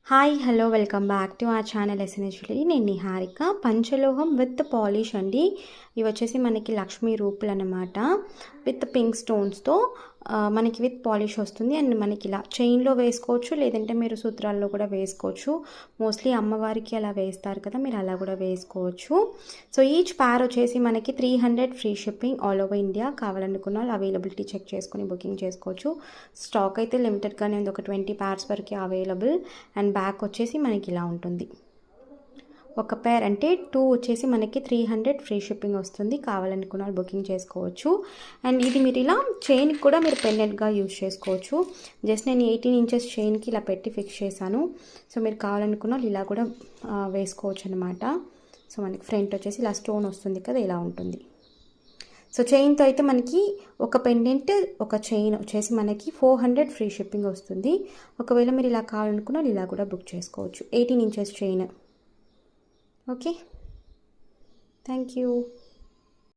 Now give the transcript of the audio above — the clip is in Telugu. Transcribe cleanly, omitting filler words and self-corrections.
Hi hello welcome back to our channel SNHD. నేను నిహారిక. పంచలోహం విత్ పాలిష్ అండి. ఇవి వచ్చేసి మనకి లక్ష్మీ రూపులు అనమాట. విత్ పింక్ స్టోన్స్తో మనకి విత్ పాలిష్ వస్తుంది. అండ్ మనకి ఇలా చైన్లో వేసుకోవచ్చు, లేదంటే మీరు సూత్రాల్లో కూడా వేసుకోవచ్చు. మోస్ట్లీ అమ్మవారికి అలా వేస్తారు కదా, మీరు అలా కూడా వేసుకోవచ్చు. సో ఈచ్ ప్యార్ వచ్చేసి మనకి 300 free shipping all over India. కావాలనుకున్న వాళ్ళు అవైలబిలిటీ చెక్ చేసుకుని బుకింగ్ చేసుకోవచ్చు. స్టాక్ అయితే లిమిటెడ్గానే ఉంది, ఒక 20 ప్యార్స్ వరకు అవైలబుల్. అండ్ బ్యాక్ వచ్చేసి మనకి ఇలా ఉంటుంది. ఒక పేర్ అంటే 2 వచ్చేసి మనకి 300 ఫ్రీ షిప్పింగ్ వస్తుంది. కావాలనుకున్న వాళ్ళు బుకింగ్ చేసుకోవచ్చు. అండ్ ఇది మీరు ఇలా చైన్కి కూడా మీరు పెండెంట్గా యూజ్ చేసుకోవచ్చు. జస్ట్ నేను 18 ఇంచెస్ చైన్కి ఇలా పెట్టి ఫిక్స్ చేశాను. సో మీరు కావాలనుకున్న వాళ్ళు ఇలా కూడా వేసుకోవచ్చు అనమాట. సో మనకి ఫ్రంట్ వచ్చేసి ఇలా స్టోన్ వస్తుంది కదా, ఇలా ఉంటుంది. సో చైన్తో అయితే మనకి ఒక పెండెంట్ ఒక చైన్ వచ్చేసి మనకి 400 ఫ్రీ షిప్పింగ్ వస్తుంది. ఒకవేళ మీరు ఇలా కావాలనుకున్న ఇలా కూడా బుక్ చేసుకోవచ్చు. 18 inches chain. Okay, thank you.